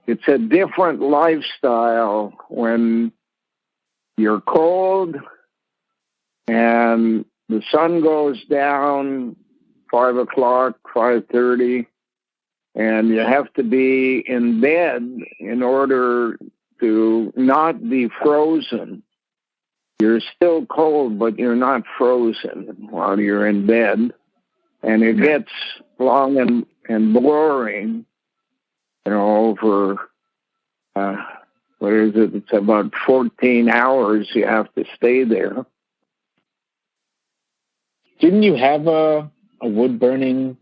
it's a different lifestyle when you're cold and the sun goes down 5 o'clock, 5:30, and you have to be in bed in order to not be frozen. You're still cold, but you're not frozen while you're in bed. And it gets long and boring, over, what is it? It's about 14 hours you have to stay there. Didn't you have a wood-burning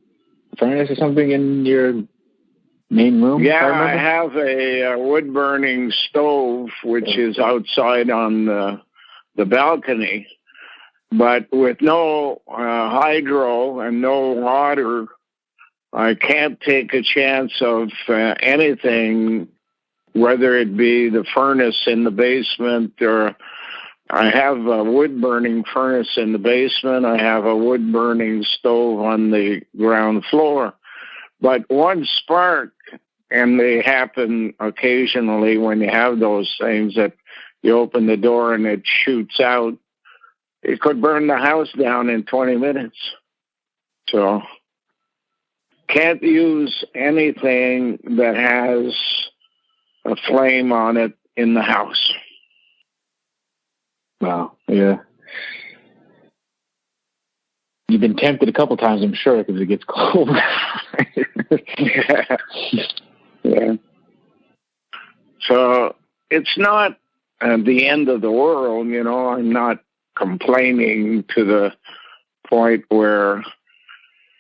furnace or something in your main room? Yeah, I have a wood-burning stove, which is outside on the balcony. But with no hydro and no water, I can't take a chance of anything, whether it be the furnace in the basement or I have a wood-burning furnace in the basement. I have a wood-burning stove on the ground floor. But one spark, and they happen occasionally when you have those things that you open the door and it shoots out, it could burn the house down in 20 minutes. So can't use anything that has a flame on it in the house. Wow, yeah. You've been tempted a couple times, I'm sure, because it gets cold. Yeah. So it's not the end of the world, I'm not complaining to the point where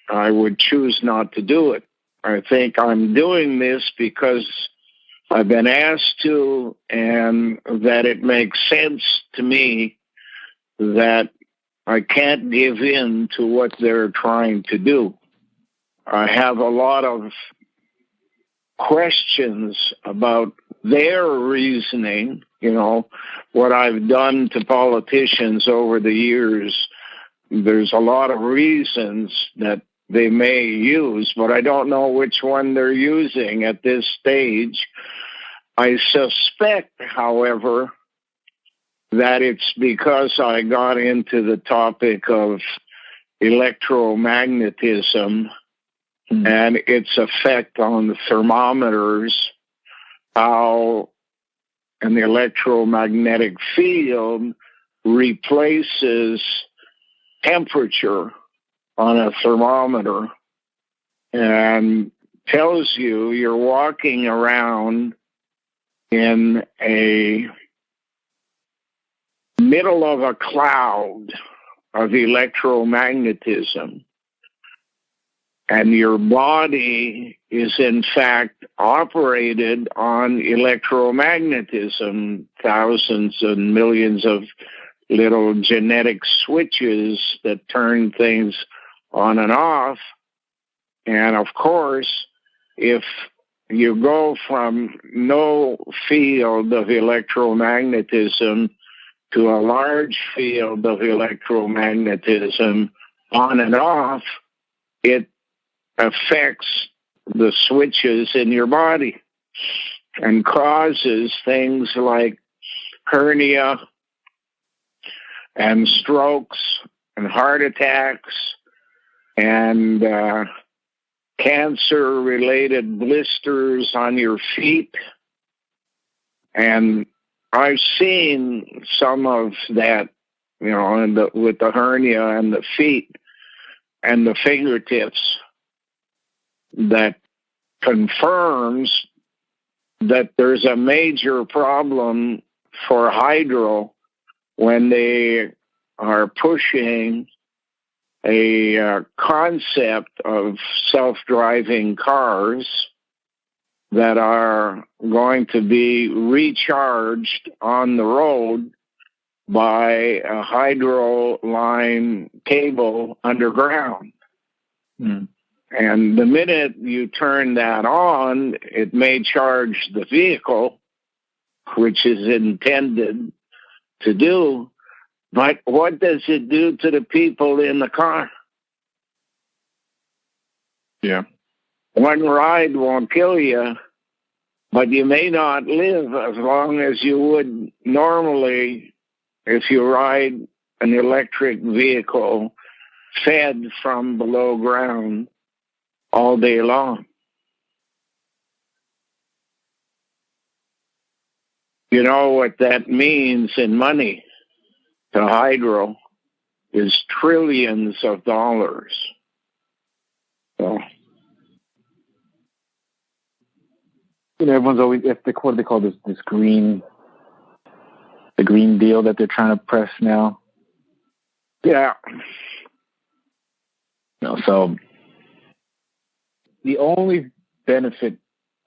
I would choose not to do it. I think I'm doing this because I've been asked to, and that it makes sense to me that I can't give in to what they're trying to do. I have a lot of questions about their reasoning, what I've done to politicians over the years. There's a lot of reasons that they may use, but I don't know which one they're using at this stage. I suspect, however, that it's because I got into the topic of electromagnetism and its effect on the thermometers, how an electromagnetic field replaces temperature on a thermometer and tells you you're walking around in a middle of a cloud of electromagnetism, and your body is in fact operated on electromagnetism, thousands and millions of little genetic switches that turn things on and off. And of course, if you go from no field of electromagnetism to a large field of electromagnetism on and off, it affects the switches in your body and causes things like hernia and strokes and heart attacks and cancer-related blisters on your feet. And I've seen some of that, with the hernia and the feet and the fingertips, that confirms that there's a major problem for hydro when they are pushing a concept of self-driving cars that are going to be recharged on the road by a hydro line cable underground. And the minute you turn that on, it may charge the vehicle, which is intended to do. But what does it do to the people in the car? Yeah. One ride won't kill you, but you may not live as long as you would normally if you ride an electric vehicle fed from below ground all day long. You know what that means in money to hydro is trillions of dollars. So, everyone's always, what do they call this green, the Green Deal that they're trying to press now? yeah. So the only benefit,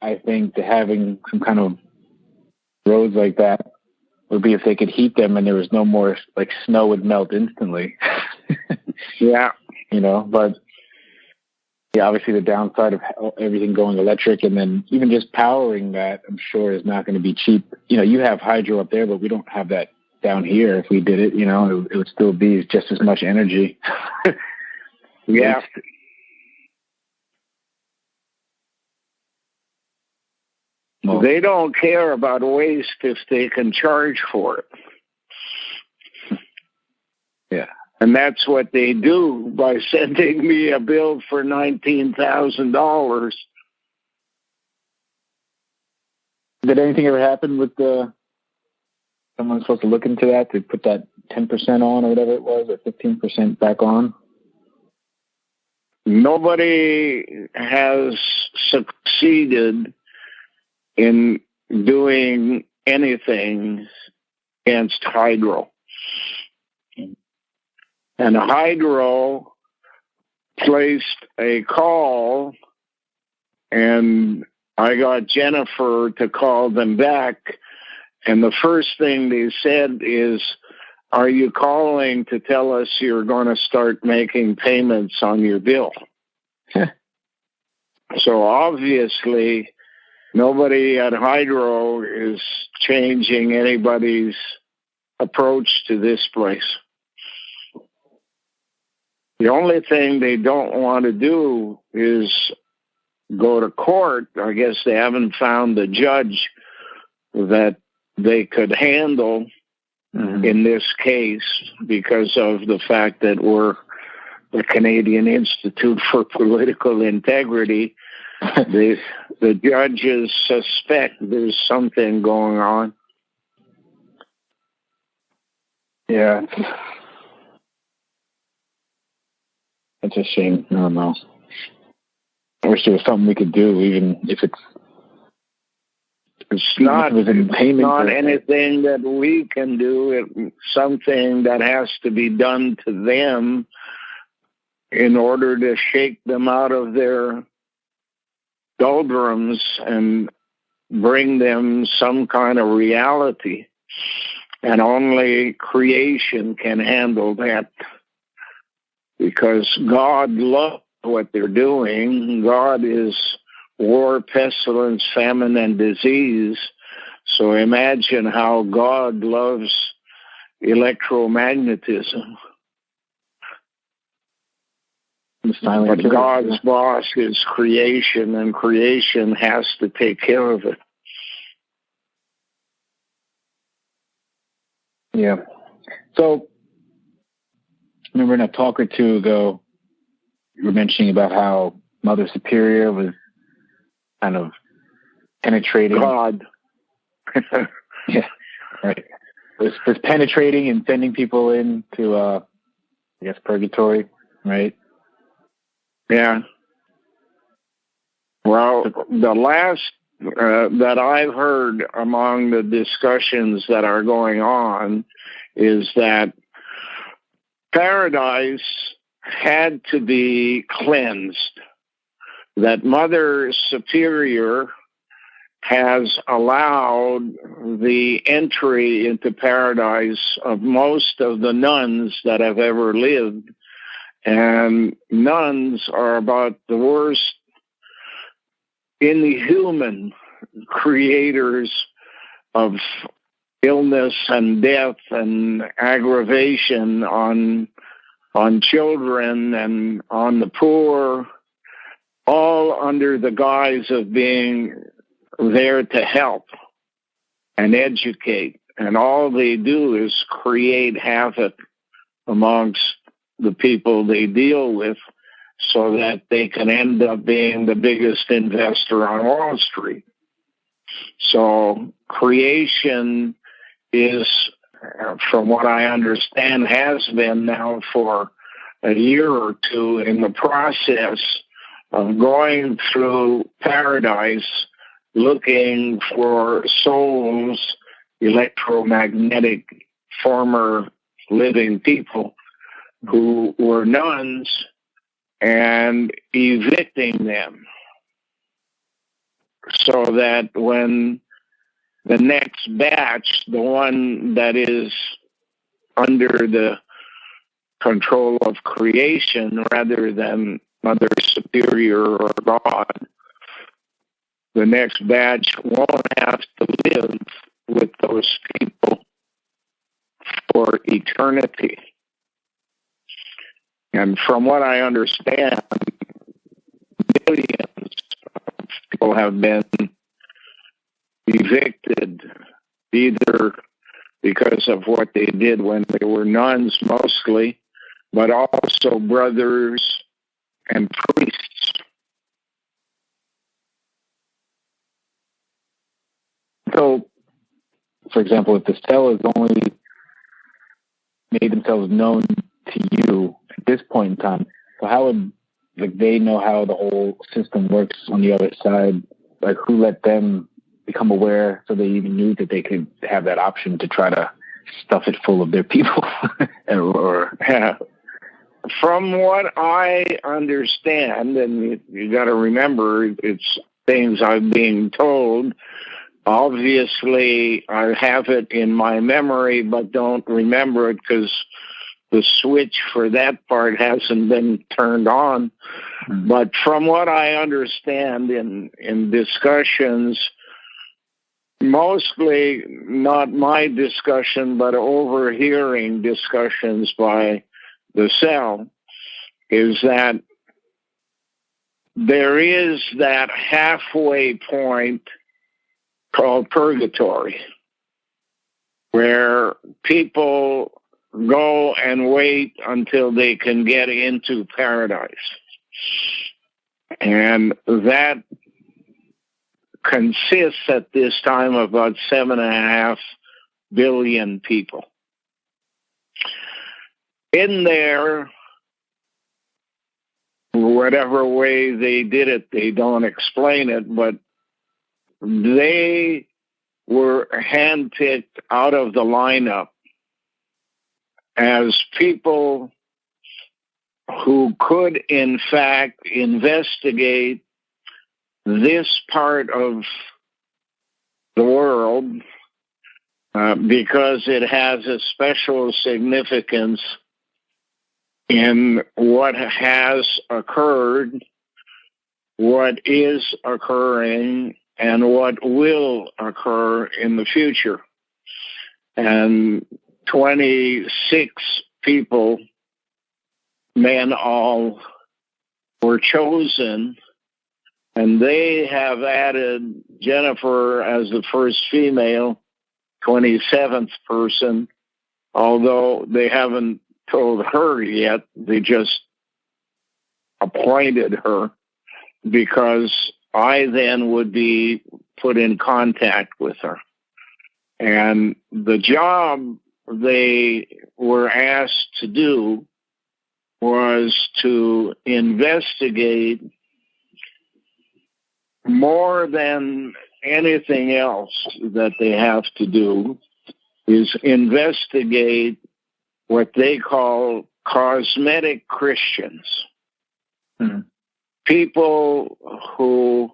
I think, to having some kind of roads like that would be if they could heat them and there was no more, like, snow would melt instantly. Yeah. But yeah, obviously the downside of everything going electric, and then even just powering that, I'm sure is not going to be cheap. You have hydro up there, but we don't have that down here. If we did it, it would still be just as much energy. Yeah. Well, they don't care about waste if they can charge for it. Yeah. And that's what they do by sending me a bill for $19,000. Did anything ever happen with someone's supposed to look into that, to put that 10% on or whatever it was, or 15% back on? Nobody has succeeded in doing anything against hydro. And hydro placed a call, and I got Jennifer to call them back. And the first thing they said is, "Are you calling to tell us you're going to start making payments on your bill?" So obviously, nobody at Hydro is changing anybody's approach to this place. The only thing they don't want to do is go to court. I guess they haven't found the judge that they could handle in this case because of the fact that we're the Canadian Institute for Political Integrity. The judges suspect there's something going on. Yeah. That's a shame. I don't know. I wish there was something we could do, even if it's not anything that we can do. It's something that has to be done to them in order to shake them out of their doldrums and bring them some kind of reality. And only creation can handle that, because God loves what they're doing. God is war, pestilence, famine, and disease. So imagine how God loves electromagnetism. But God's boss is creation, and creation has to take care of it. Yeah. So, remember in a talk or two ago, you were mentioning about how Mother Superior was kind of penetrating. God. Yeah, right. Was penetrating and sending people into, I guess, purgatory, right? Yeah. Well, the last that I've heard among the discussions that are going on is that paradise had to be cleansed, that Mother Superior has allowed the entry into paradise of most of the nuns that have ever lived. And nuns are about the worst inhuman creators of illness and death and aggravation on children and on the poor, all under the guise of being there to help and educate. And all they do is create havoc amongst the people they deal with so that they can end up being the biggest investor on Wall Street. So creation is, from what I understand, has been now for a year or two in the process of going through paradise, looking for souls, electromagnetic, former living people who were nuns, and evicting them so that when the next batch, the one that is under the control of creation rather than Mother Superior or God, the next batch won't have to live with those people for eternity. And from what I understand, millions of people have been evicted, either because of what they did when they were nuns mostly, but also brothers and priests. So, for example, if the cell has only made themselves known to you at this point in time, so how would they know how the whole system works on the other side? Like, who let them become aware so they even knew that they could have that option to try to stuff it full of their people? From what I understand, and you got to remember, it's things I'm being told. Obviously, I have it in my memory, but don't remember it because the switch for that part hasn't been turned on. Mm-hmm. But from what I understand in discussions, mostly not my discussion, but overhearing discussions by the cell, is that there is that halfway point called purgatory, where people go and wait until they can get into paradise. And that consists at this time of about 7.5 billion people. In there, whatever way they did it, they don't explain it, but they were handpicked out of the lineup as people who could, in fact, investigate this part of the world because it has a special significance in what has occurred, what is occurring, and what will occur in the future. And 26 people, men all, were chosen, and they have added Jennifer as the first female, 27th person, although they haven't told her yet. They just appointed her because I then would be put in contact with her. And the job they were asked to do was to investigate, more than anything else that they have to do, is investigate what they call cosmetic Christians. Mm-hmm. People who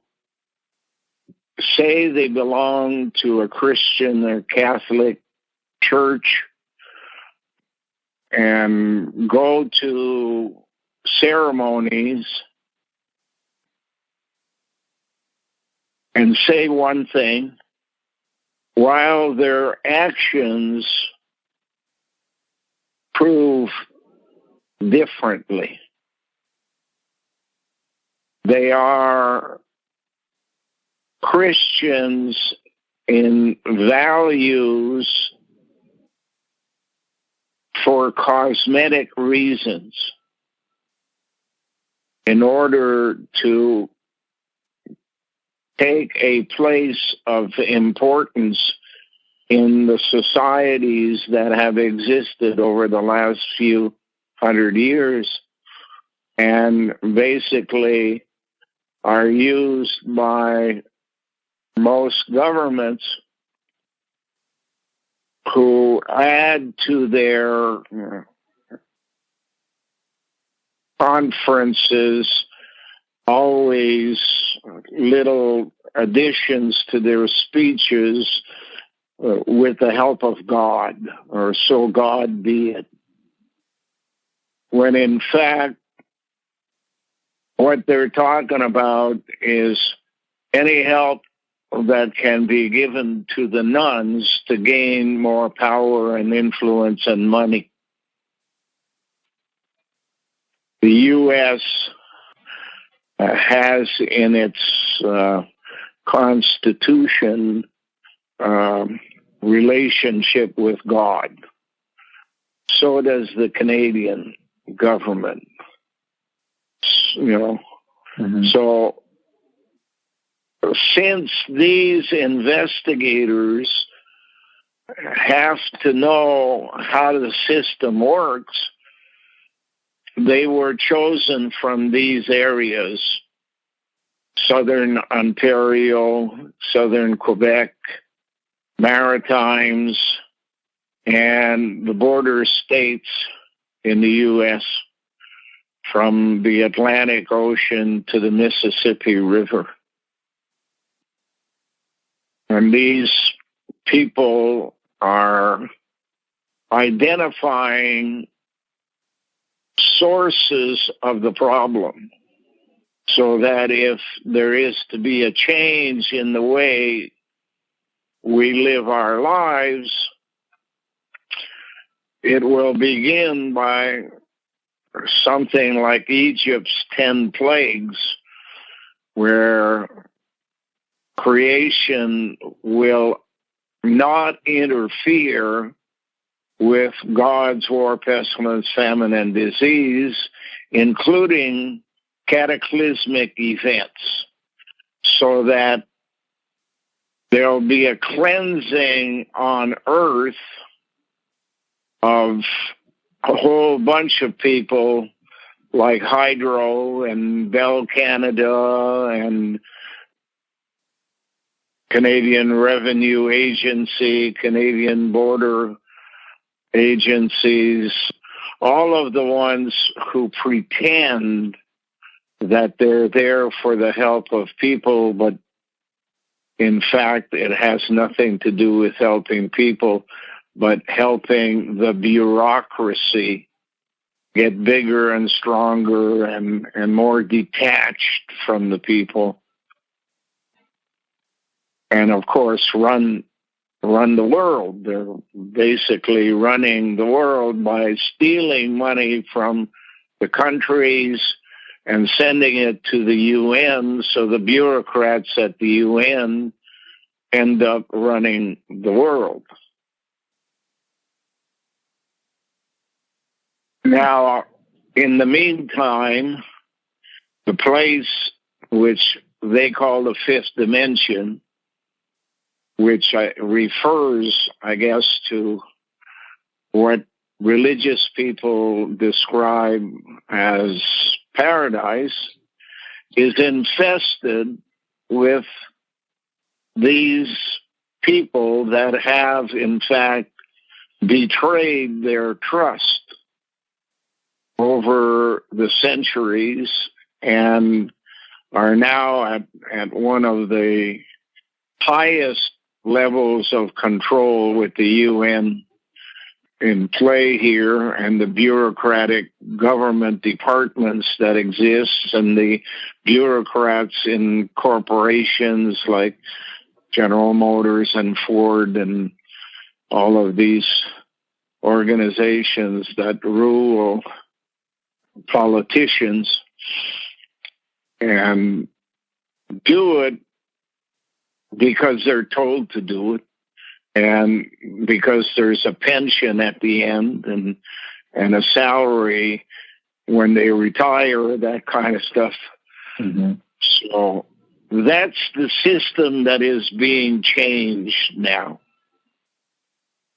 say they belong to a Christian or Catholic church and go to ceremonies and say one thing while their actions prove differently. They are Christians in values for cosmetic reasons in order to take a place of importance in the societies that have existed over the last few hundred years, and basically are used by most governments who add to their conferences always little additions to their speeches with the help of God, or so God be it. When in fact, what they're talking about is any help that can be given to the nuns to gain more power and influence and money. The U.S. has in its Constitution relationship with God. So does the Canadian government. So since these investigators have to know how the system works, they were chosen from these areas: Southern Ontario, Southern Quebec, Maritimes, and the border states in the U.S., from the Atlantic Ocean to the Mississippi River. And these people are identifying sources of the problem, so that if there is to be a change in the way we live our lives, it will begin by something like Egypt's 10 plagues, where creation will not interfere with God's war, pestilence, famine, and disease, including cataclysmic events, so that there'll be a cleansing on earth of a whole bunch of people like Hydro and Bell Canada and Canadian Revenue Agency, Canadian Border Agencies, all of the ones who pretend that they're there for the help of people, but in fact, it has nothing to do with helping people, but helping the bureaucracy get bigger and stronger and more detached from the people. And of course, run the world. They're basically running the world by stealing money from the countries and sending it to the UN, so the bureaucrats at the UN end up running the world. Now, in the meantime, the place which they call the fifth dimension, which refers, I guess, to what religious people describe as paradise, is infested with these people that have, in fact, betrayed their trust over the centuries and are now at one of the highest levels of control with the UN in play here, and the bureaucratic government departments that exist, and the bureaucrats in corporations like General Motors and Ford and all of these organizations that rule politicians and do it because they're told to do it, and because there's a pension at the end and a salary when they retire, that kind of stuff. Mm-hmm. So that's the system that is being changed now.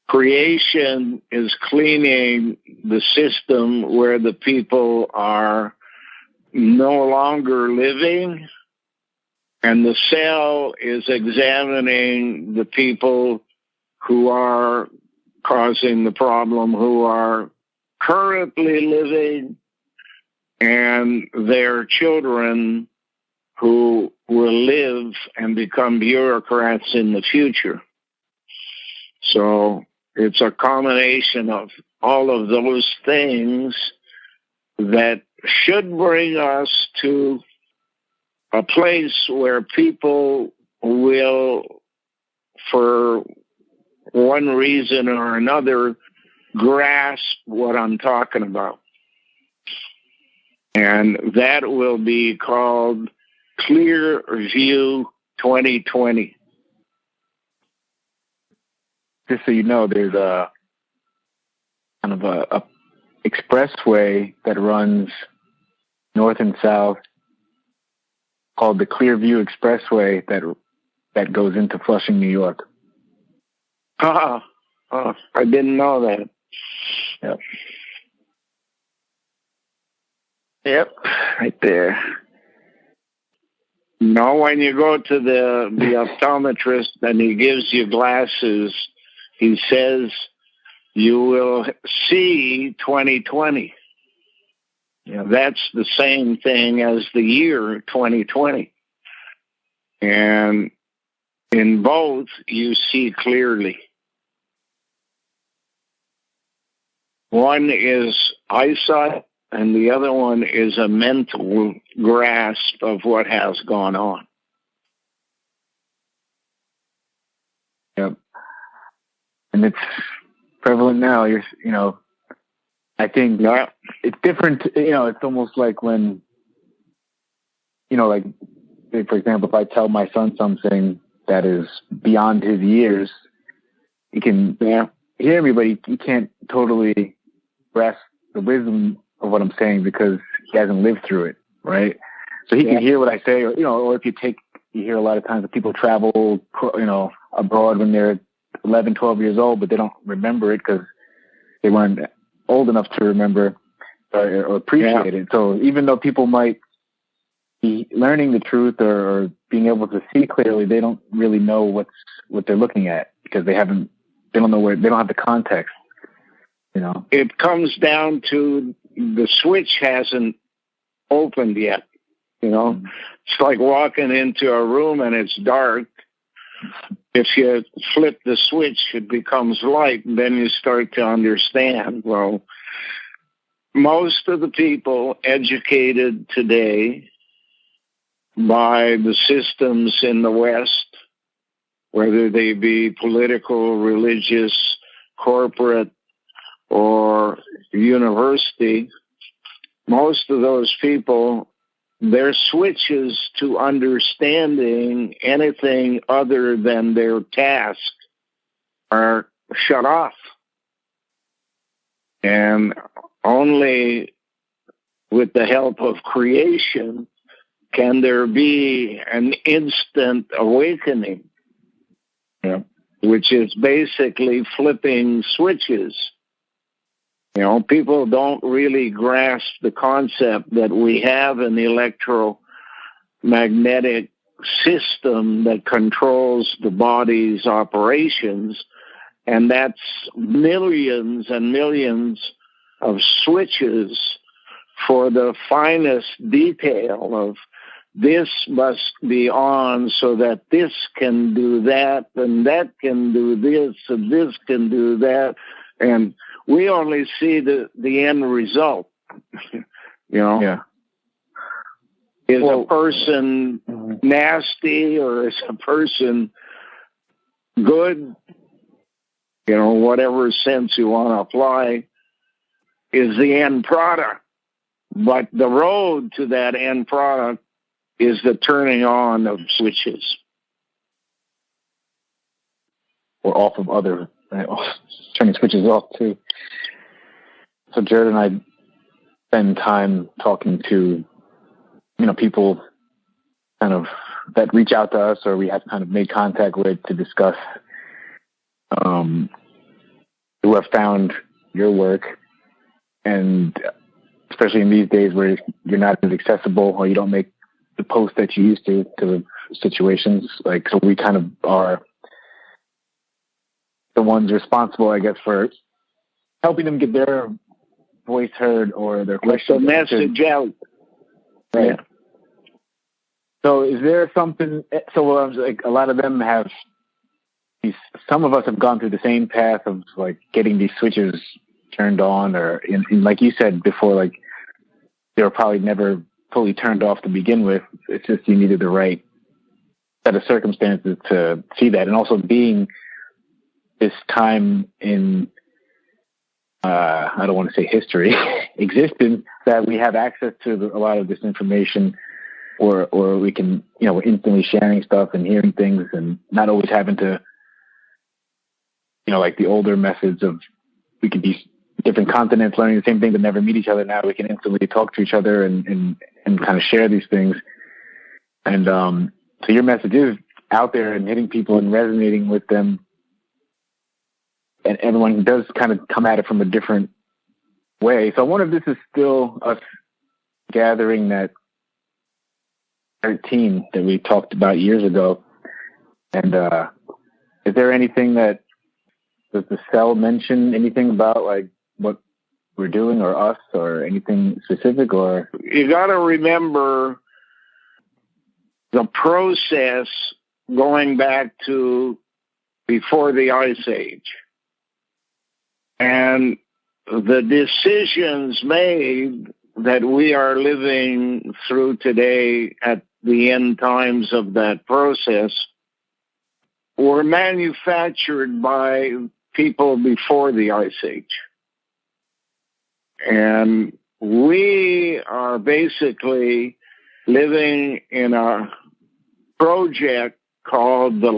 Creation is cleaning the system where the people are no longer living, and the cell is examining the people who are causing the problem, who are currently living, and their children who will live and become bureaucrats in the future. So it's a combination of all of those things that should bring us to a place where people will, for one reason or another, grasp what I'm talking about. And that will be called Clear View 2020. Just so you know, there's a kind of a expressway that runs north and south called the Clearview Expressway that goes into Flushing, New York. I didn't know that. Yep, right there. No, when you go to the optometrist and he gives you glasses, he says you will see 2020. Yeah. That's the same thing as the year 2020. And in both, you see clearly. One is eyesight, and the other one is a mental grasp of what has gone on. Yep. And it's prevalent now. I think it's different. It's almost like when, like, say, for example, if I tell my son something that is beyond his years, he can hear me, but he can't totally grasp the wisdom of what I'm saying because he hasn't lived through it, right? So he can hear what I say, or if you hear a lot of times that people travel, abroad when they're 11, 12 years old, but they don't remember it because they weren't old enough to remember or appreciate it. So even though people might be learning the truth or being able to see clearly, they don't really know what they're looking at because they don't know they don't have the context. It comes down to the switch hasn't opened yet. It's like walking into a room and it's dark. If you flip the switch, it becomes light, and then you start to understand. Well, most of the people educated today by the systems in the West, whether they be political, religious, corporate, or university, most of those people, their switches to understanding anything other than their task are shut off. And only with the help of creation can there be an instant awakening, which is basically flipping switches. People don't really grasp the concept that we have an electromagnetic system that controls the body's operations, and that's millions and millions of switches for the finest detail of this must be on so that this can do that, and that can do this, and this can do that, and we only see the end result. Yeah. Is a person nasty or is a person good? Whatever sense you want to apply is the end product. But the road to that end product is the turning on of switches. or off of other, turning switches off too. So Jared and I spend time talking to, people kind of that reach out to us or we have kind of made contact with to discuss, who have found your work. And especially in these days where you're not as accessible or you don't make the posts that you used to because of situations, so we kind of are the ones responsible, I guess, for helping them get their voice heard or their question. The message out. Right. Yeah. So is there something, a lot of them have, some of us have gone through the same path of getting these switches turned on or like you said before, they were probably never fully turned off to begin with. It's just you needed the right set of circumstances to see that. And also being this time in, I don't want to say history, existence, that we have access to a lot of this information or we can, we're instantly sharing stuff and hearing things and not always having to, like the older methods of we could be different continents learning the same thing but never meet each other. Now we can instantly talk to each other and kind of share these things. And so your message is out there and hitting people and resonating with them. And everyone does kind of come at it from a different way. So I wonder if this is still us gathering that 13 that we talked about years ago. And is there anything that, does the cell mention anything about what we're doing or us or anything specific? Or you got to remember the process going back to before the Ice Age. And the decisions made that we are living through today at the end times of that process were manufactured by people before the Ice Age. And we are basically living in a project called the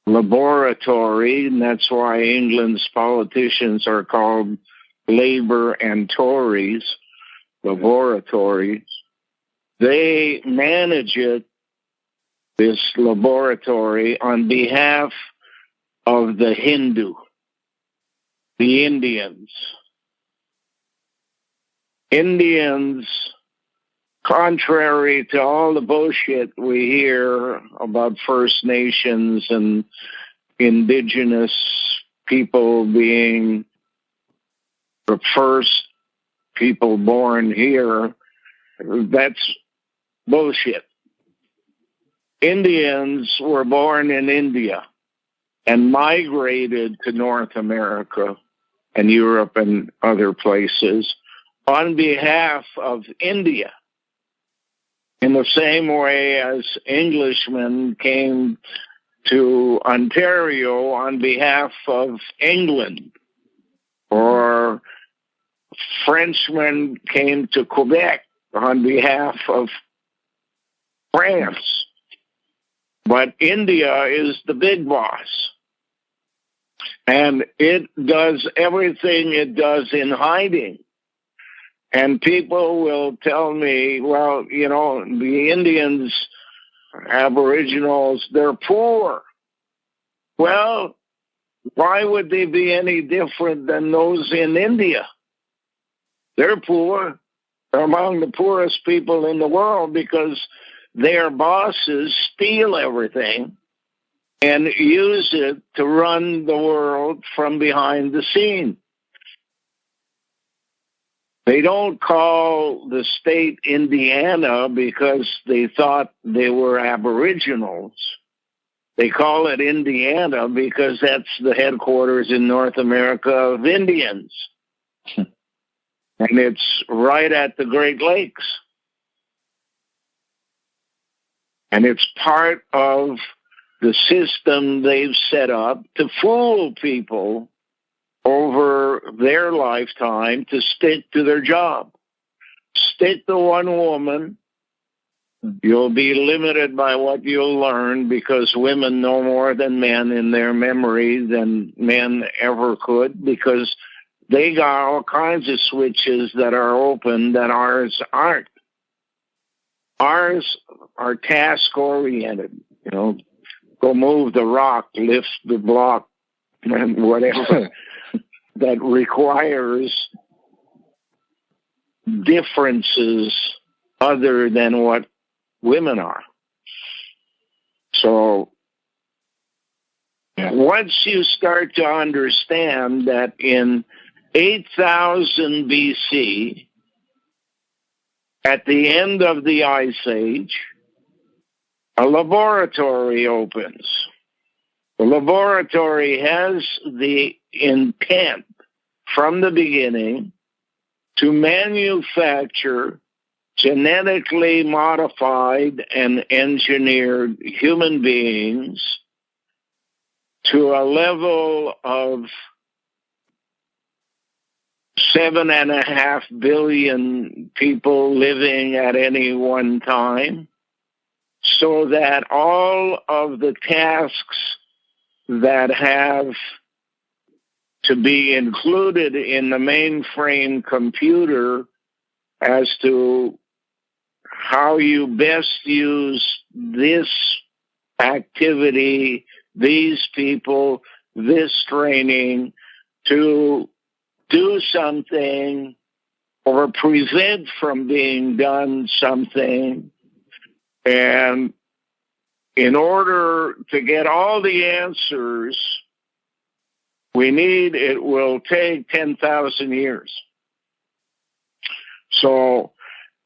laboratory, and that's why England's politicians are called Labour and Tories, laboratories. They manage it, this laboratory, on behalf of the Hindu, the Indians. Indians, contrary to all the bullshit we hear about First Nations and indigenous people being the first people born here, that's bullshit. Indians were born in India and migrated to North America and Europe and other places on behalf of India, in the same way as Englishmen came to Ontario on behalf of England, or Frenchmen came to Quebec on behalf of France. But India is the big boss. And it does everything it does in hiding. And people will tell me, well, the Indians, Aboriginals, they're poor. Well, why would they be any different than those in India? They're poor. They're among the poorest people in the world because their bosses steal everything and use it to run the world from behind the scene. They don't call the state Indiana because they thought they were Aboriginals. They call it Indiana because that's the headquarters in North America of Indians. And it's right at the Great Lakes. And it's part of the system they've set up to fool people over their lifetime to stick to their job. Stick to one woman, You'll be limited by what you'll learn because women know more than men in their memory than men ever could, because they got all kinds of switches that are open that ours aren't. Ours are task-oriented. Go move the rock, lift the block, and whatever that requires differences other than what women are. So once you start to understand that in 8,000 BC, at the end of the Ice Age, a laboratory opens. The laboratory has the intent from the beginning to manufacture genetically modified and engineered human beings to a level of 7.5 billion people living at any one time, so that all of the tasks that have to be included in the mainframe computer as to how you best use this activity, these people, this training to do something or prevent from being done something. And in order to get all the answers we need, it will take 10,000 years. So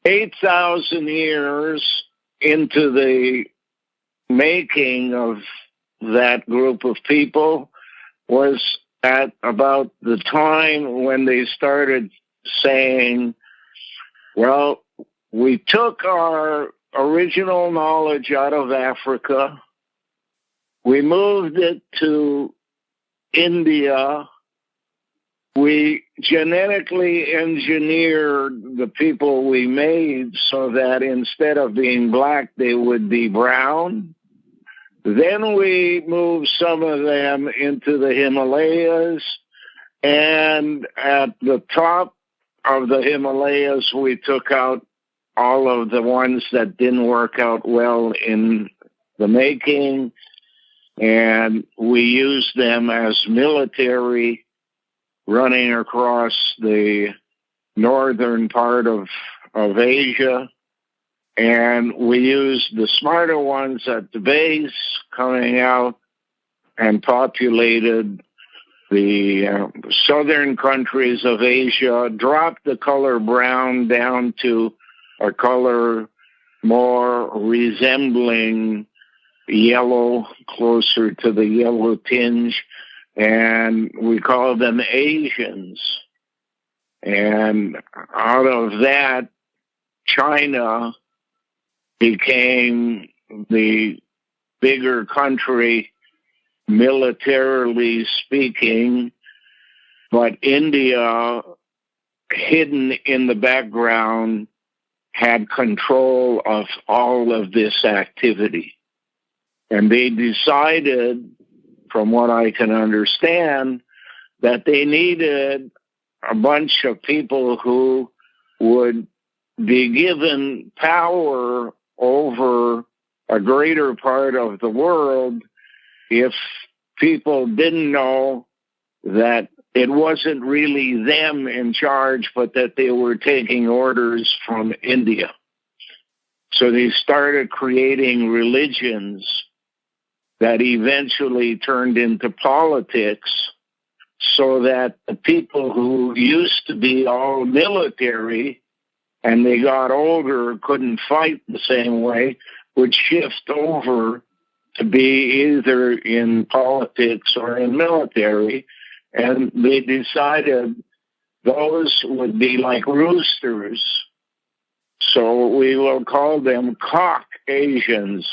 8,000 years into the making of that group of people was at about the time when they started saying, well, we took our original knowledge out of Africa, we moved it to India, we genetically engineered the people we made so that instead of being black, they would be brown. Then we moved some of them into the Himalayas, and at the top of the Himalayas, we took out all of the ones that didn't work out well in the making, and we used them as military running across the northern part of Asia. And we used the smarter ones at the base coming out and populated the southern countries of Asia, dropped the color brown down to a color more resembling yellow, closer to the yellow tinge, and we call them Asians. And out of that, China became the bigger country, militarily speaking, but India, hidden in the background, had control of all of this activity. And they decided, from what I can understand, that they needed a bunch of people who would be given power over a greater part of the world if people didn't know that it wasn't really them in charge, but that they were taking orders from India. So they started creating religions that eventually turned into politics, so that the people who used to be all military and they got older, couldn't fight the same way, would shift over to be either in politics or in military. And they decided those would be like roosters. So we will call them Caucasians.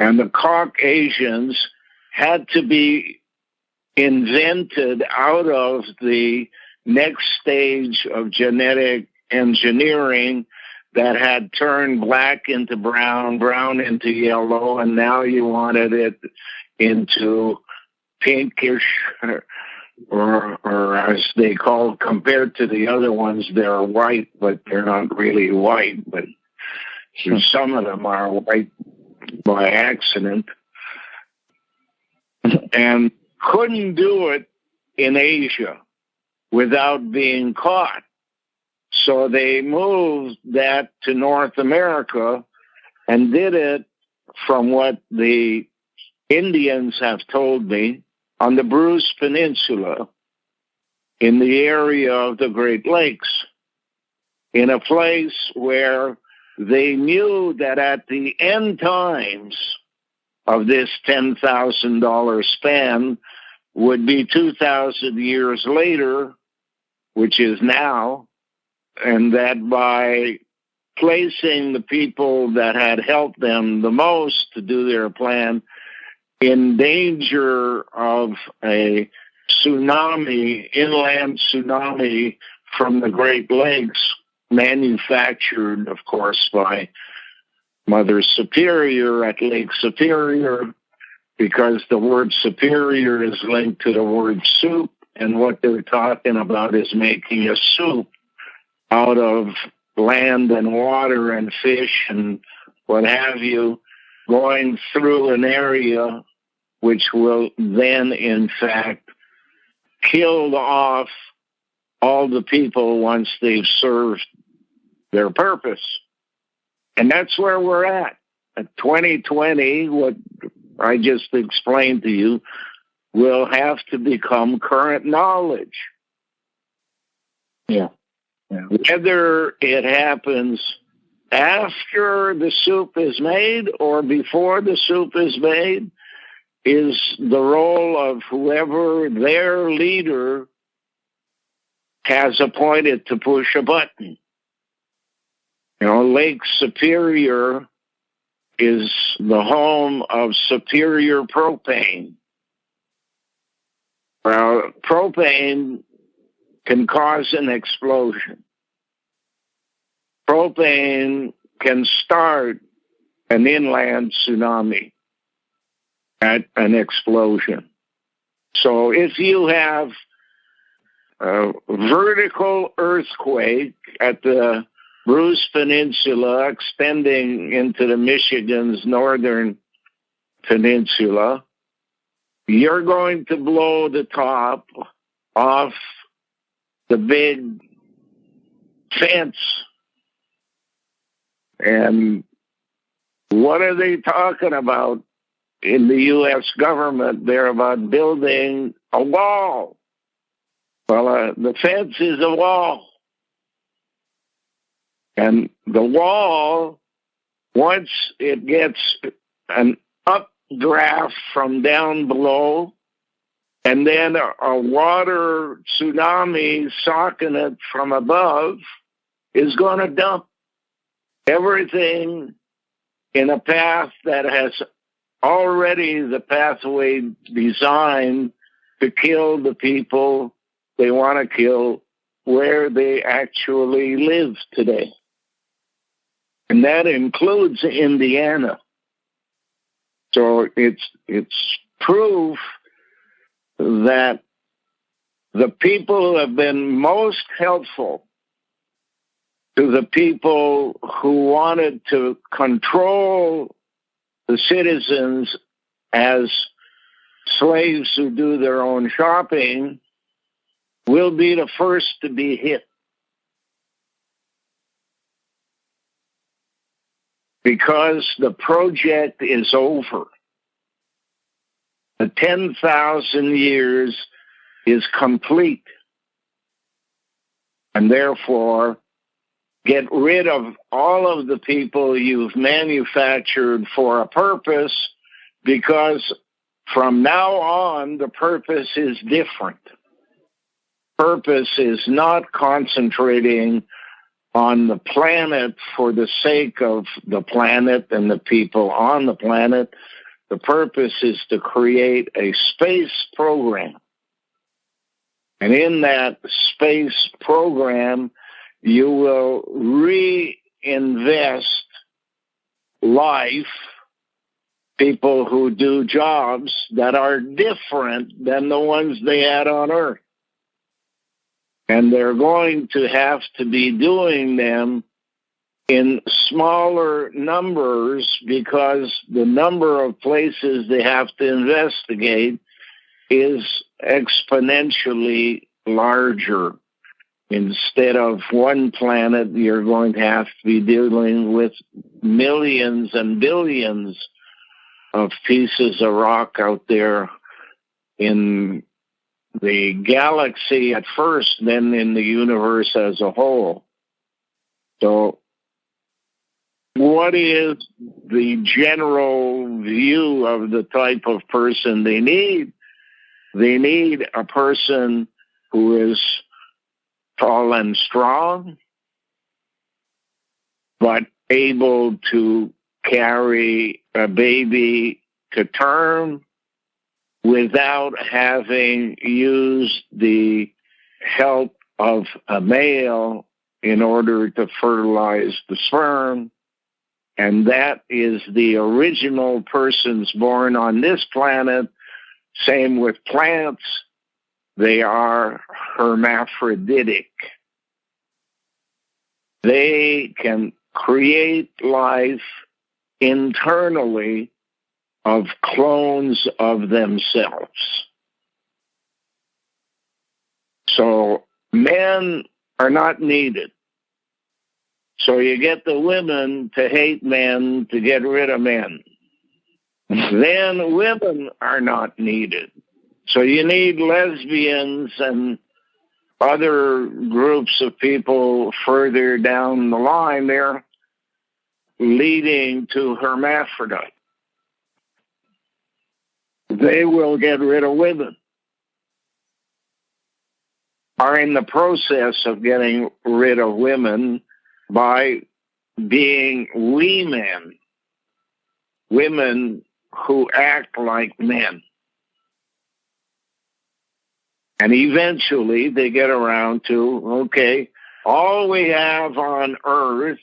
And the Caucasians had to be invented out of the next stage of genetic engineering that had turned black into brown, brown into yellow, and now you wanted it into pinkish, or as they call, compared to the other ones, they're white, but they're not really white, but some of them are white by accident, and couldn't do it in Asia without being caught. So they moved that to North America and did it, from what the Indians have told me, on the Bruce Peninsula in the area of the Great Lakes, in a place where they knew that at the end times of this $10,000 span would be 2,000 years later, which is now, and that by placing the people that had helped them the most to do their plan in danger of a tsunami, inland tsunami from the Great Lakes, manufactured, of course, by Mother Superior at Lake Superior, because the word superior is linked to the word soup, and what they're talking about is making a soup out of land and water and fish and what have you, going through an area which will then, in fact, kill off all the people once they've served their purpose. And that's where we're at. At 2020, what I just explained to you will have to become current knowledge. Yeah. Whether it happens after the soup is made or before the soup is made is the role of whoever their leader has appointed to push a button. You know, Lake Superior is the home of Superior Propane. Well, propane can cause an explosion. Propane can start an inland tsunami at an explosion. So if you have a vertical earthquake at the Bruce Peninsula extending into the Michigan's northern peninsula, you're going to blow the top off the big fence. And what are they talking about in the U.S. government? They're about building a wall. Well, the fence is a wall. And the wall, once it gets an updraft from down below, and then a water tsunami socking it from above, is going to dump everything in a path that has already the pathway designed to kill the people they want to kill where they actually live today. And that includes Indiana. So it's proof that the people who have been most helpful to the people who wanted to control the citizens as slaves who do their own shopping will be the first to be hit. Because the project is over. The 10,000 years is complete. And therefore, get rid of all of the people you've manufactured for a purpose, because from now on, the purpose is different. Purpose is not concentrating on the planet for the sake of the planet and the people on the planet. The purpose is to create a space program. And in that space program, you will invest life, people who do jobs that are different than the ones they had on Earth. And they're going to have to be doing them in smaller numbers because the number of places they have to investigate is exponentially larger. Instead of one planet, you're going to have to be dealing with millions and billions of pieces of rock out there in the galaxy at first, then in the universe as a whole. So what is the general view of the type of person they need? They need a person who is tall and strong, but able to carry a baby to term without having used the help of a male in order to fertilize the sperm. And that is the original persons born on this planet. Same with plants. They are hermaphroditic. They can create life internally of clones of themselves. So men are not needed. So you get the women to hate men to get rid of men. Then women are not needed. So you need lesbians and other groups of people further down the line there leading to hermaphrodite. They will get rid of women. Are in the process of getting rid of women by being we men, women who act like men. And eventually they get around to, okay, all we have on Earth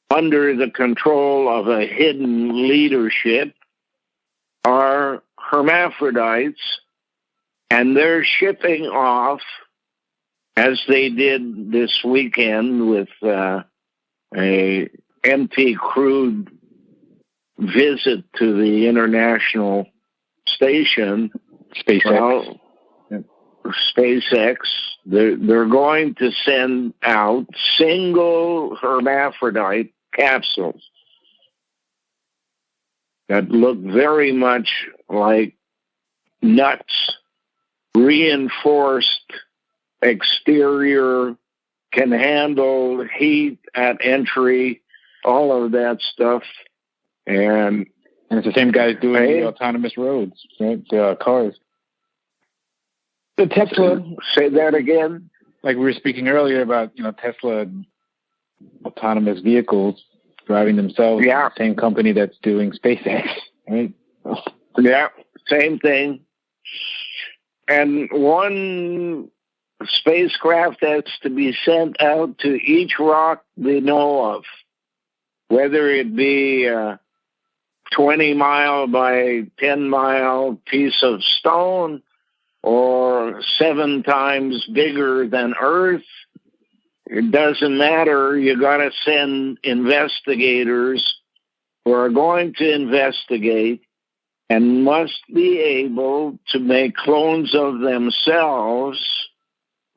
under the control of a hidden leadership are hermaphrodites, and they're shipping off, as they did this weekend with a empty crewed visit to the international station. SpaceX. SpaceX, they're going to send out single hermaphrodite capsules that look very much like nuts, reinforced exterior, can handle heat at entry, all of that stuff. And it's the same guys doing the autonomous roads, right? The cars. The Tesla. Say that again. Like we were speaking earlier about, Tesla autonomous vehicles driving themselves. Yeah. The same company that's doing SpaceX, right? Yeah, same thing. And one spacecraft has to be sent out to each rock they know of, whether it be a 20-mile by 10-mile piece of stone or 7 times bigger than Earth. It doesn't matter. You got to send investigators who are going to investigate and must be able to make clones of themselves,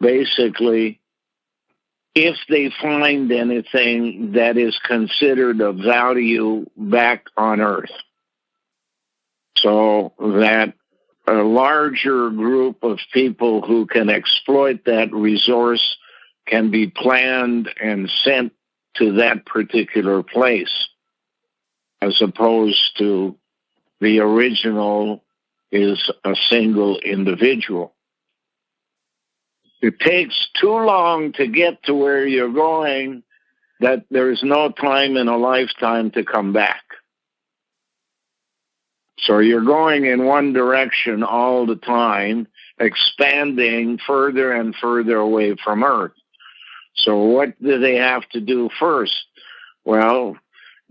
basically, if they find anything that is considered of value back on Earth. So that a larger group of people who can exploit that resource can be planned and sent to that particular place, as opposed to the original is a single individual. It takes too long to get to where you're going that there's no time in a lifetime to come back. So you're going in one direction all the time, expanding further and further away from Earth. So what do they have to do first? Well,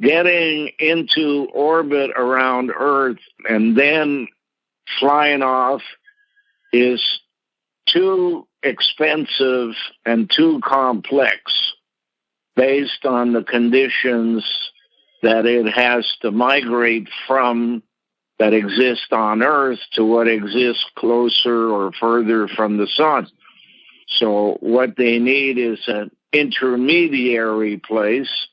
getting into orbit around Earth and then flying off is too expensive and too complex based on the conditions that it has to migrate from that exist on Earth to what exists closer or further from the sun. So what they need is an intermediary place.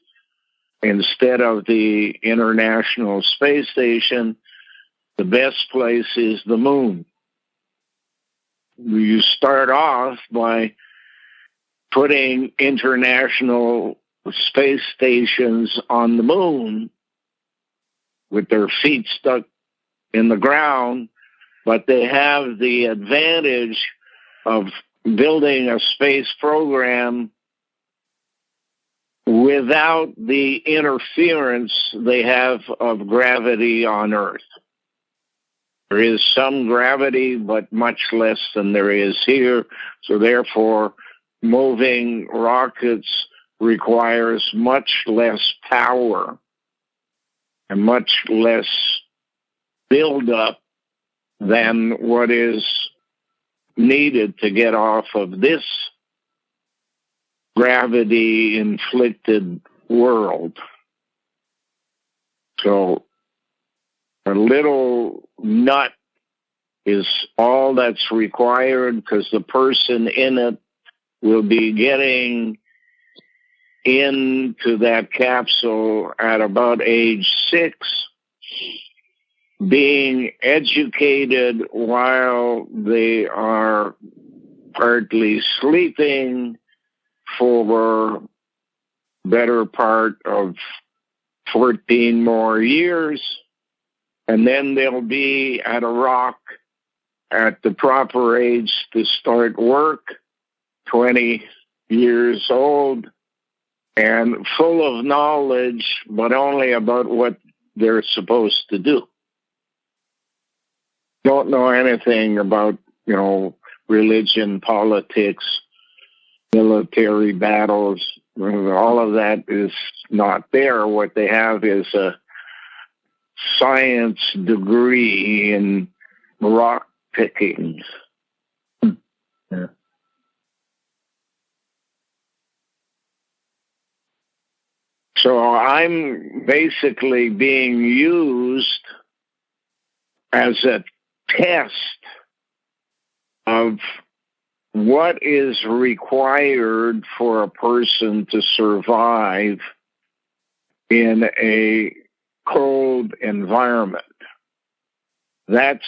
Instead of the International Space Station, the best place is the moon. You start off by putting international space stations on the moon with their feet stuck in the ground, but they have the advantage of building a space program without the interference they have of gravity on Earth. There is some gravity, but much less than there is here. So therefore, moving rockets requires much less power and much less buildup than what is needed to get off of this gravity-inflicted world. So a little nut is all that's required, because the person in it will be getting into that capsule at about age 6, being educated while they are partly sleeping for better part of 14 more years, and then they'll be at a rock at the proper age to start work, 20 years old, and full of knowledge, but only about what they're supposed to do. Don't know anything about, religion, politics, military battles. All of that is not there. What they have is a science degree in rock picking. Yeah. So I'm basically being used as a test of what is required for a person to survive in a cold environment. That's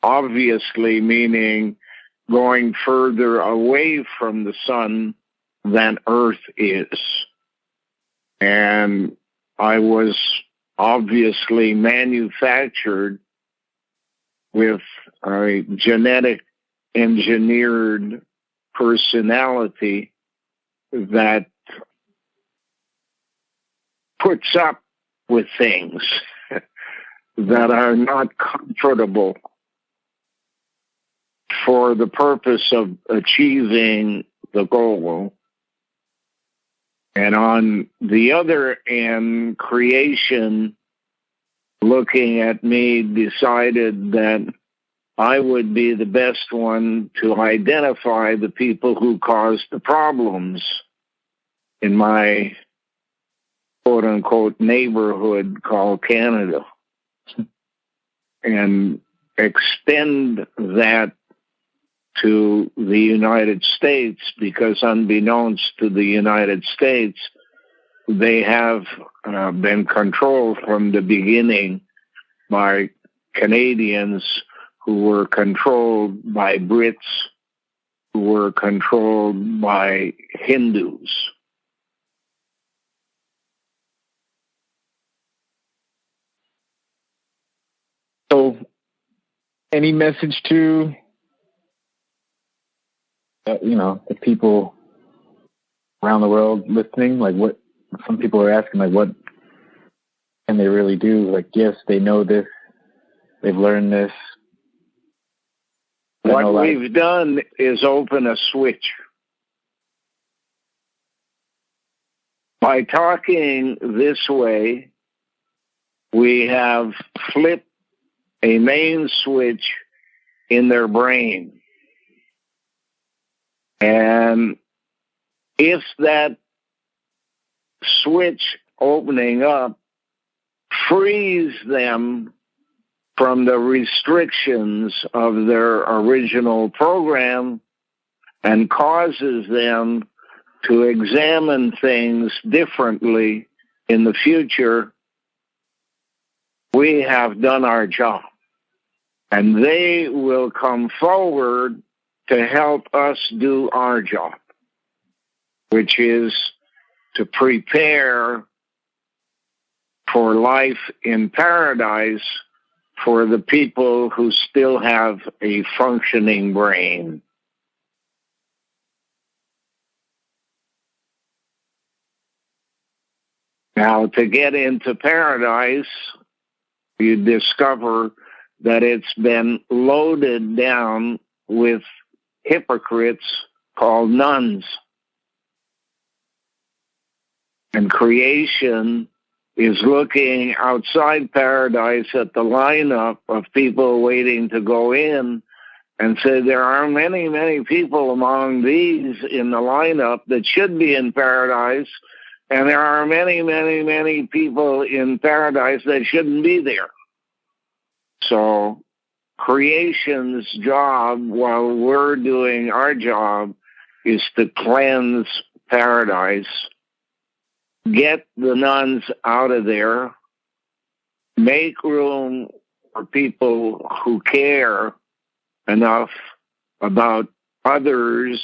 obviously meaning going further away from the sun than Earth is. And I was obviously manufactured with a genetic engineered personality that puts up with things that are not comfortable for the purpose of achieving the goal. And on the other end, creation, looking at me, decided that I would be the best one to identify the people who caused the problems in my quote-unquote neighborhood called Canada, and extend that to the United States, because unbeknownst to the United States, they have been controlled from the beginning by Canadians who were controlled by Brits, who were controlled by Hindus. So, any message to the people around the world listening? Like, what some people are asking, like, what can they really do? Like, yes, they know this, they've learned this. What we've done is open a switch. By talking this way, we have flipped a main switch in their brain. And if that switch opening up frees them from the restrictions of their original program and causes them to examine things differently in the future, we have done our job. And they will come forward to help us do our job, which is to prepare for life in paradise for the people who still have a functioning brain. Now, to get into paradise, you discover that it's been loaded down with hypocrites called nuns. And creation is looking outside paradise at the lineup of people waiting to go in and say there are many, many people among these in the lineup that should be in paradise, and there are many, many, many people in paradise that shouldn't be there. So creation's job, while we're doing our job, is to cleanse paradise, get the nuns out of there, make room for people who care enough about others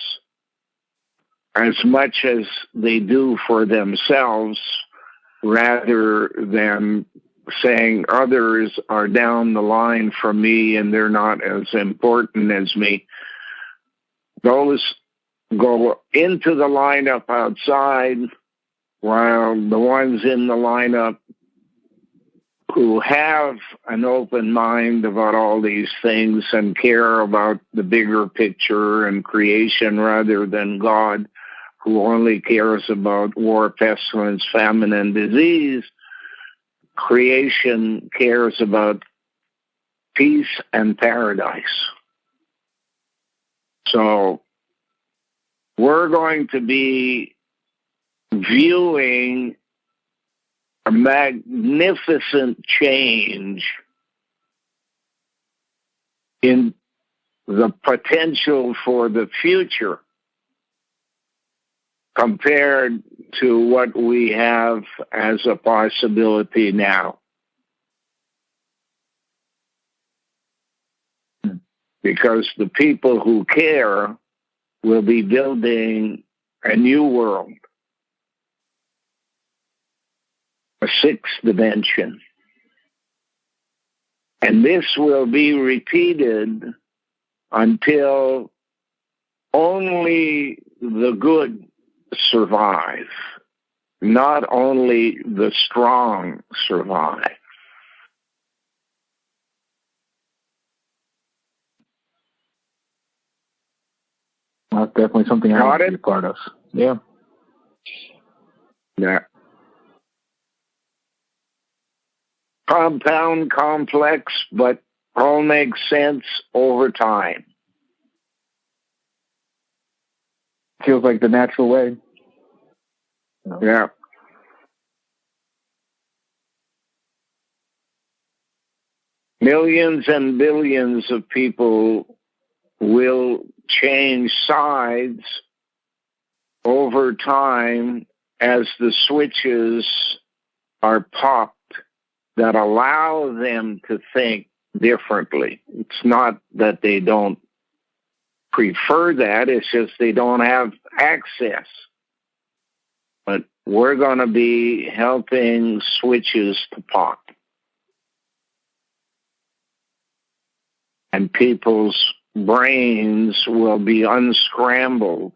as much as they do for themselves, rather than saying others are down the line from me and they're not as important as me. Those go into the lineup outside, while the ones in the lineup who have an open mind about all these things and care about the bigger picture and creation rather than God, who only cares about war, pestilence, famine, and disease, creation cares about peace and paradise. So we're going to be viewing a magnificent change in the potential for the future compared to what we have as a possibility now. Because the people who care will be building a new world, a sixth dimension. And this will be repeated until only the good survive, not only the strong survive. Well, that's definitely something I want to be a part of. Yeah. Yeah. Compound, complex, but all makes sense over time. Feels like the natural way. Yeah. Millions and billions of people will change sides over time as the switches are popped that allow them to think differently. It's not that they don't prefer that, it's just they don't have access. But we're going to be helping switches to pop. And people's brains will be unscrambled.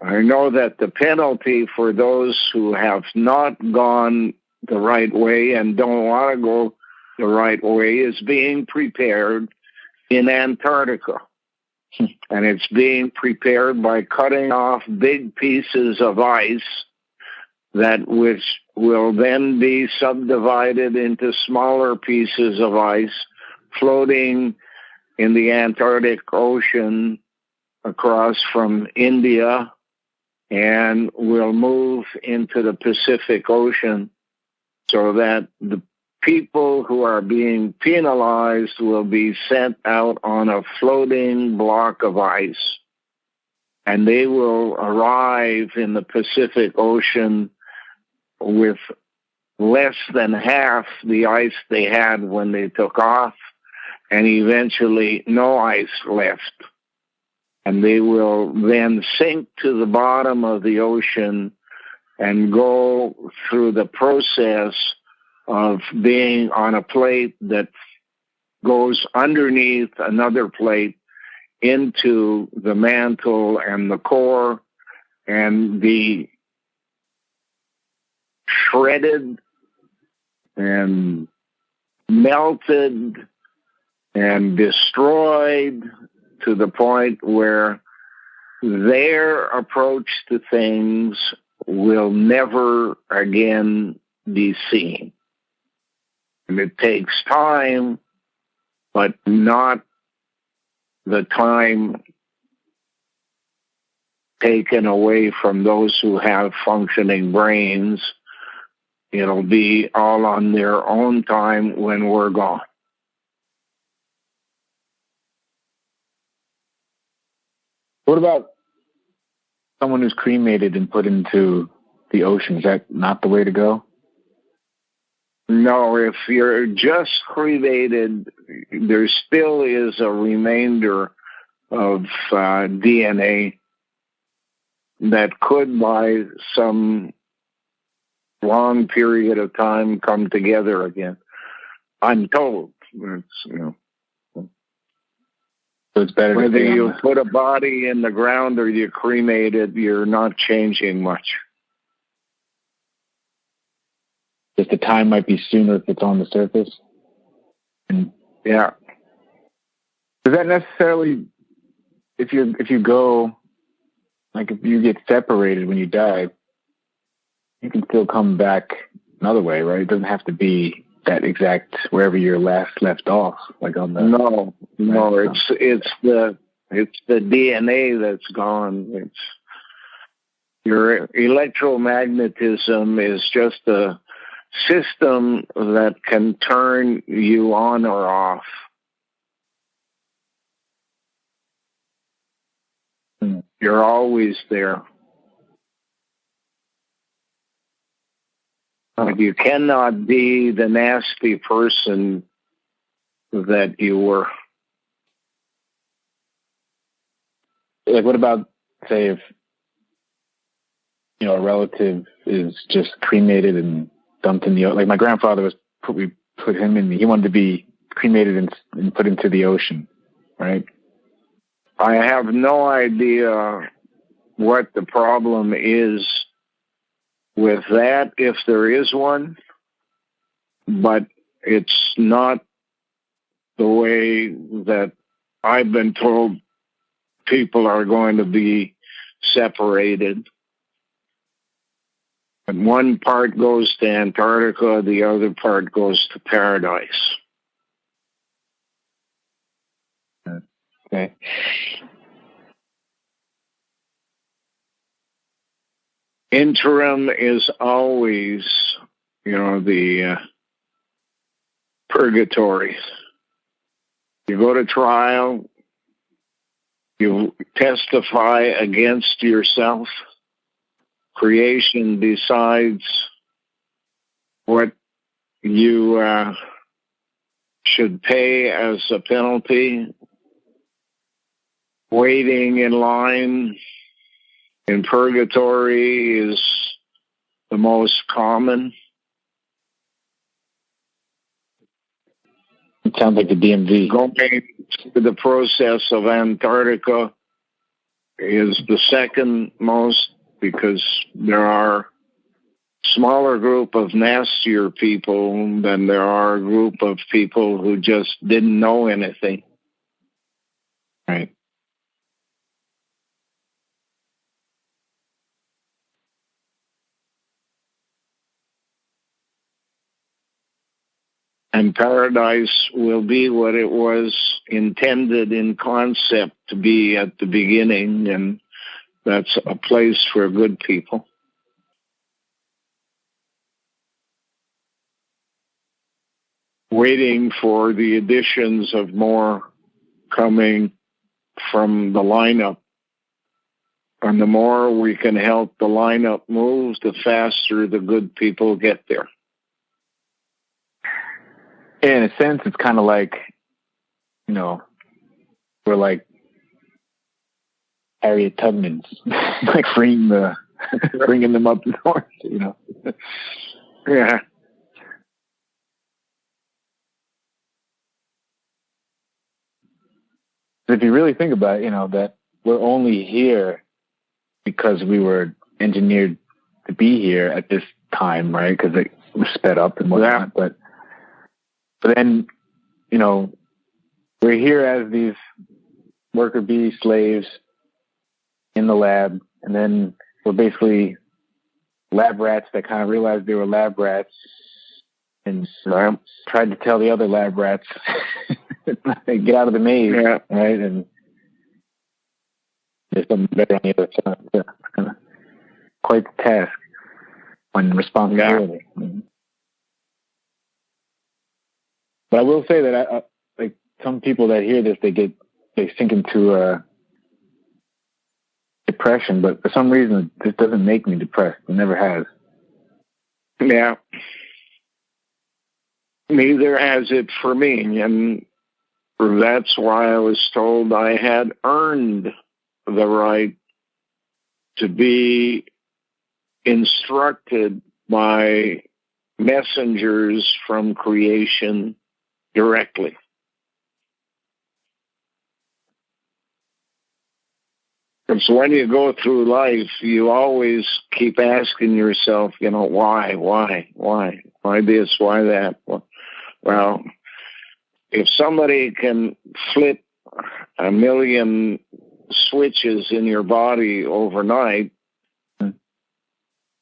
I know that the penalty for those who have not gone the right way and don't want to go the right way is being prepared in Antarctica. And it's being prepared by cutting off big pieces of ice that which will then be subdivided into smaller pieces of ice floating in the Antarctic Ocean across from India, and will move into the Pacific Ocean, so that the people who are being penalized will be sent out on a floating block of ice, and they will arrive in the Pacific Ocean with less than half the ice they had when they took off, and eventually no ice left. And they will then sink to the bottom of the ocean and go through the process of being on a plate that goes underneath another plate into the mantle and the core, and be shredded and melted and destroyed to the point where their approach to things will never again be seen. And it takes time, but not the time taken away from those who have functioning brains. It'll be all on their own time when we're gone. What about someone who's cremated and put into the ocean? Is that not the way to go? No, if you're just cremated, there still is a remainder of DNA that could, by some long period of time, come together again. I'm told. So it's better whether you put a body in the ground or you cremate it, you're not changing much. Just the time might be sooner if it's on the surface. Yeah. Does that necessarily, if you go, like if you get separated when you die, you can still come back another way, right? It doesn't have to be that exact wherever you're last left off, like on the. No, it's the DNA that's gone. It's your electromagnetism is just a system that can turn you on or off. You're always there. But you cannot be the nasty person that you were. Like, what about, say, if, a relative is just cremated and dumped in the ocean? Like, my grandfather we put him in, he wanted to be cremated and put into the ocean, right? I have no idea what the problem is with that, if there is one, but it's not the way that I've been told people are going to be separated. And one part goes to Antarctica, the other part goes to paradise. Okay. Interim is always, the purgatory. You go to trial, you testify against yourself. Creation decides what you should pay as a penalty. Waiting in line in purgatory is the most common. It sounds like the DMV. Going through the process of Antarctica is the second most, because there are smaller group of nastier people than there are a group of people who just didn't know anything. Right. And paradise will be what it was intended in concept to be at the beginning, and that's a place for good people. Waiting for the additions of more coming from the lineup. And the more we can help the lineup move, the faster the good people get there. In a sense, it's kind of like, we're like Harriet Tubman's, like bringing them up north, Yeah. If you really think about it, that we're only here because we were engineered to be here at this time, right? Because it was sped up and whatnot. Yeah. But then, we're here as these worker bee slaves in the lab, and then we're basically lab rats that kind of realized they were lab rats and tried to tell the other lab rats, get out of the maze, yeah. Right? And there's something better on the other side. Yeah, kind of quite the task and responsibility. Yeah. Mm-hmm. But I will say that I like some people that hear this, they sink into depression. But for some reason, this doesn't make me depressed. It never has. Yeah. Neither has it for me, and that's why I was told I had earned the right to be instructed by messengers from creation directly. Because when you go through life, you always keep asking yourself, why this, why that? Well, if somebody can flip 1 million switches in your body overnight,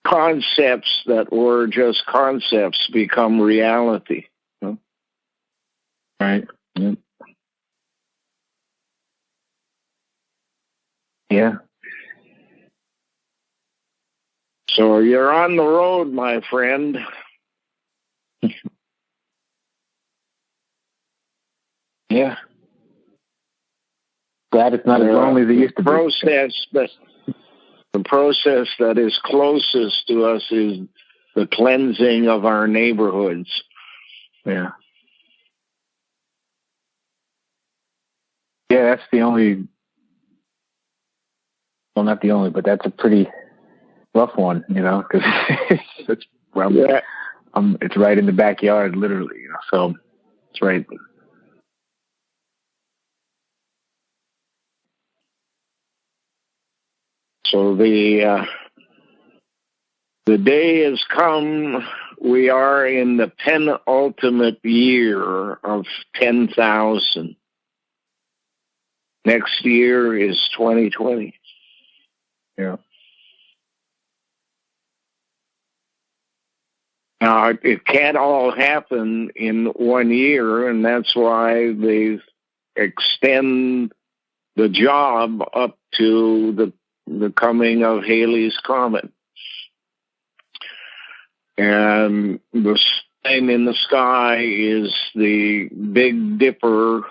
concepts that were just concepts become reality. Right. Yep. Yeah. So you're on the road, my friend. Yeah. Glad it's not as lonely as it used to be. The process that is closest to us is the cleansing of our neighborhoods. Yeah. Yeah, that's the only, well, not the only, but that's a pretty rough one, because it's right in the backyard, literally, so it's right. So the day has come. We are in the penultimate year of 10,000. Next year is 2020. Yeah. Now, it can't all happen in 1 year, and that's why they extend the job up to the coming of Halley's Comet. And the sign in the sky is the Big Dipper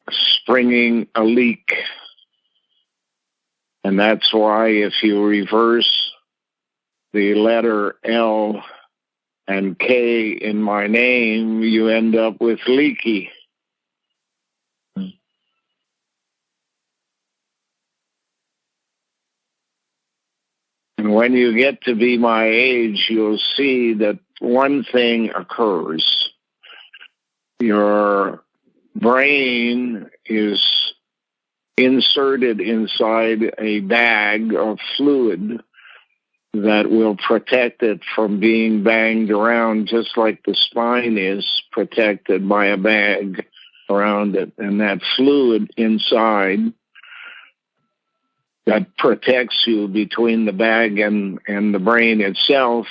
springing a leak. And that's why if you reverse the letter L and K in my name, you end up with leaky. And when you get to be my age, you'll see that one thing occurs. Your brain is inserted inside a bag of fluid that will protect it from being banged around, just like the spine is protected by a bag around it. And that fluid inside that protects you between the bag and the brain itself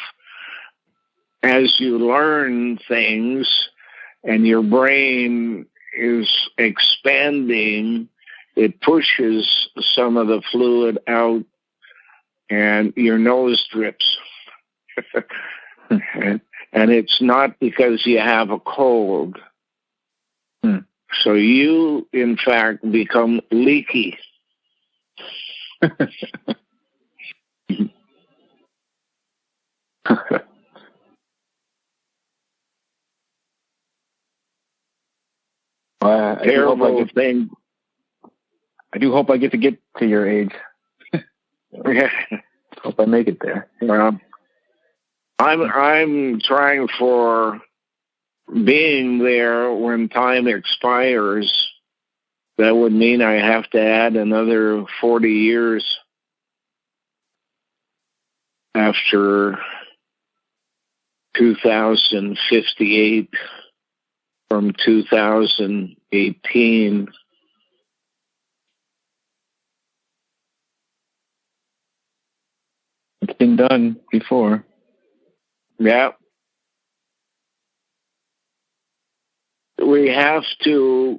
as you learn things and your brain is expanding, it pushes some of the fluid out and your nose drips. And it's not because you have a cold. So you, in fact, become leaky. Terrible thing. I do hope I get to your age. Yeah. Hope I make it there. I'm trying for being there when time expires. That would mean I have to add another 40 years after 2058 from 2018. It's been done before. Yeah. We have to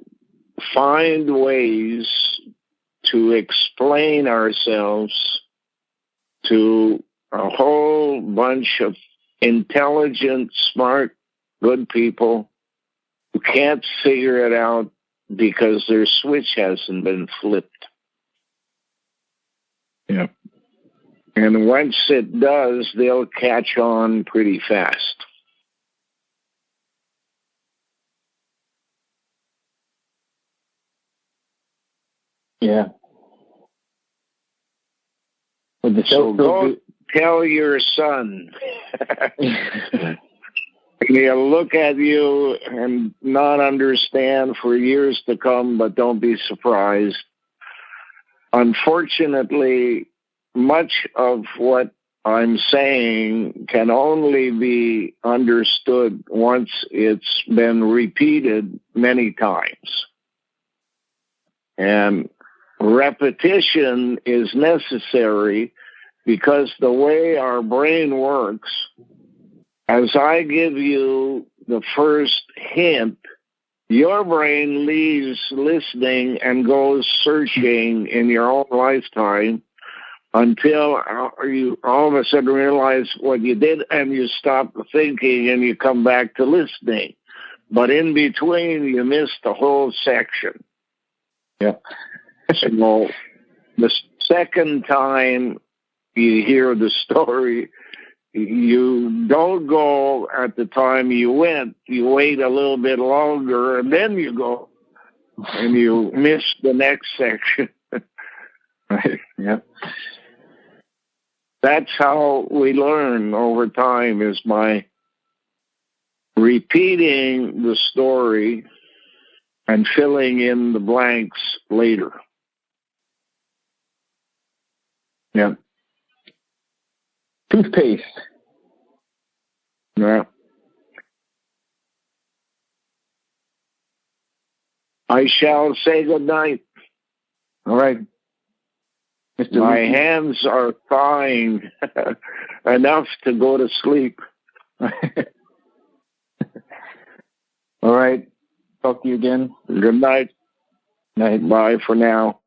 find ways to explain ourselves to a whole bunch of intelligent, smart, good people who can't figure it out because their switch hasn't been flipped. Yeah. And once it does, they'll catch on pretty fast. Yeah. So go tell your son. He'll look at you and not understand for years to come, but don't be surprised. Unfortunately, much of what I'm saying can only be understood once it's been repeated many times. And repetition is necessary because the way our brain works, as I give you the first hint, your brain leaves listening and goes searching in your own lifetime until you all of a sudden realize what you did and you stop thinking and you come back to listening. But in between, you missed the whole section. Yeah. So the second time you hear the story, you don't go at the time you went. You wait a little bit longer, and then you go, and you miss the next section. Right. Yeah. That's how we learn over time, is by repeating the story and filling in the blanks later. Yeah. Toothpaste. Yeah. I shall say good night. All right. Mr. My Lucy. hands are thawing enough to go to sleep. All right. Talk to you again. Good night. Night. Bye for now.